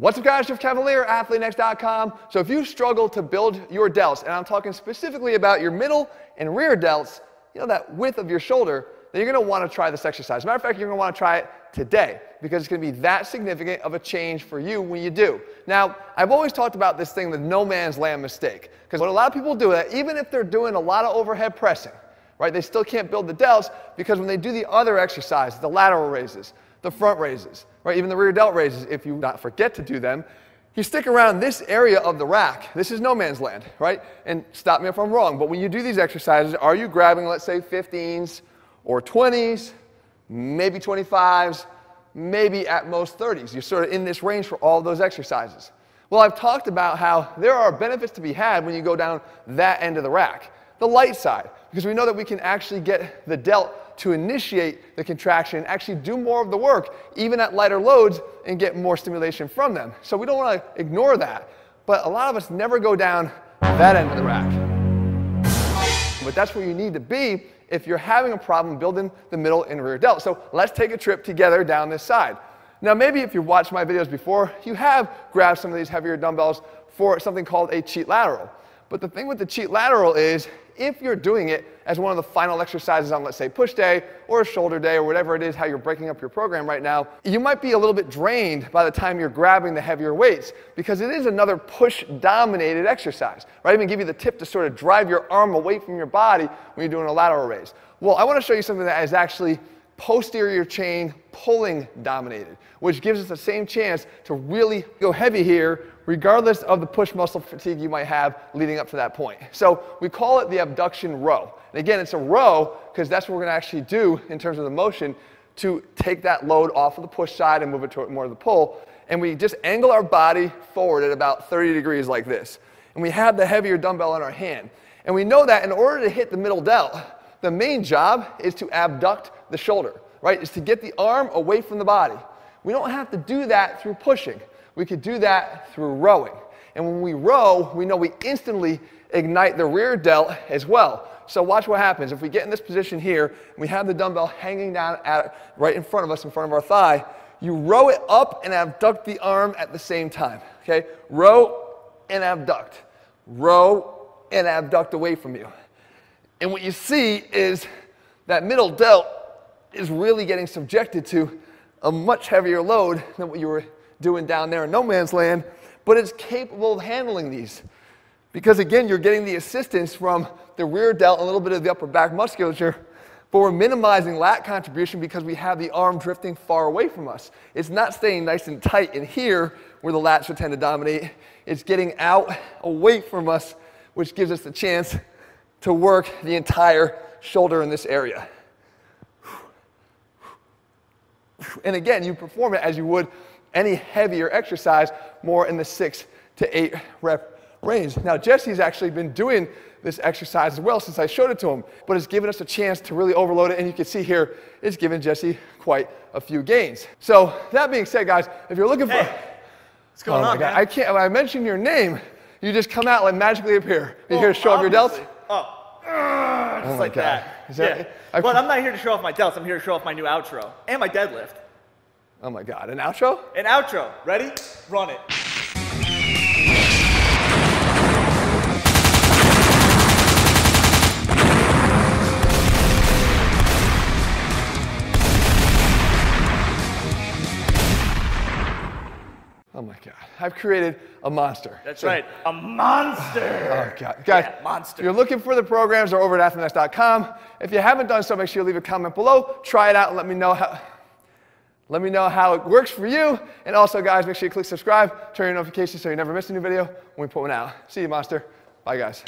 What's up guys, Jeff Cavalier, ATHLEAN-X.com. So if you struggle to build your delts, and I'm talking specifically about your middle and rear delts, you know, that width of your shoulder, then you're going to want to try this exercise. As a matter of fact, you're going to want to try it today because it's going to be that significant of a change for you when you do. Now, I've always talked about this thing, the no man's land mistake, because what a lot of people do, that even if they're doing a lot of overhead pressing, right, they still can't build the delts because when they do the other exercises, the lateral raises, the front raises, right, even the rear delt raises, if you not forget to do them, you stick around this area of the rack. This is no man's land, right? And stop me if I'm wrong, but when you do these exercises, are you grabbing, let's say, 15s or 20s, maybe 25s, maybe at most 30s? You're sort of in this range for all those exercises. Well, I've talked about how there are benefits to be had when you go down that end of the rack, the light side, because we know that we can actually get the delt to initiate the contraction and actually do more of the work, even at lighter loads, and get more stimulation from them. So we don't want to ignore that. But a lot of us never go down that end of the rack. But that's where you need to be if you're having a problem building the middle and rear delt. So let's take a trip together down this side. Now maybe if you've watched my videos before, you have grabbed some of these heavier dumbbells for something called a cheat lateral. But the thing with the cheat lateral is, if you're doing it as one of the final exercises on, let's say, push day or a shoulder day or whatever it is, how you're breaking up your program right now, you might be a little bit drained by the time you're grabbing the heavier weights because it is another push-dominated exercise, right? I even give you the tip to sort of drive your arm away from your body when you're doing a lateral raise. Well, I want to show you something that is actually posterior chain pulling dominated, which gives us the same chance to really go heavy here regardless of the push muscle fatigue you might have leading up to that point. So we call it the abduction row. And again, it's a row because that's what we're going to actually do in terms of the motion to take that load off of the push side and move it toward more of the pull. And we just angle our body forward at about 30 degrees like this. And we have the heavier dumbbell in our hand. And we know that in order to hit the middle delt, the main job is to abduct the shoulder, right? Is to get the arm away from the body. We don't have to do that through pushing. We could do that through rowing. And when we row, we know we instantly ignite the rear delt as well. So watch what happens. If we get in this position here, and we have the dumbbell hanging down right in front of us, in front of our thigh, you row it up and abduct the arm at the same time, okay? Row and abduct. Row and abduct away from you. And what you see is that middle delt is really getting subjected to a much heavier load than what you were doing down there in no man's land, but it's capable of handling these. Because again, you're getting the assistance from the rear delt, a little bit of the upper back musculature, but we're minimizing lat contribution because we have the arm drifting far away from us. It's not staying nice and tight in here where the lats would tend to dominate. It's getting out away from us, which gives us the chance to work the entire shoulder in this area. And again, you perform it as you would any heavier exercise, more in the 6 to 8 rep range. Now, Jesse's actually been doing this exercise as well since I showed it to him, but it's given us a chance to really overload it, and you can see here, it's given Jesse quite a few gains. So, that being said, guys, if you're looking for... What's going on, man? I can't, when I mention your name, you just come out like magically appear. You here to show off your delts? Just like that. Yeah. But I'm not here to show off my delts. I'm here to show off my new outro and my deadlift. Oh my God, an outro? An outro. Ready? Run it. Oh my God, I've created a monster. That's right, a monster. Oh God, guys, yeah, monster. If you're looking for the programs, they're over at ATHLEAN-X.com. If you haven't done so, make sure you leave a comment below. Try it out and let me know how it works for you. And also, guys, make sure you click subscribe, turn your notifications so you never miss a new video when we put one out. See you, monster. Bye, guys.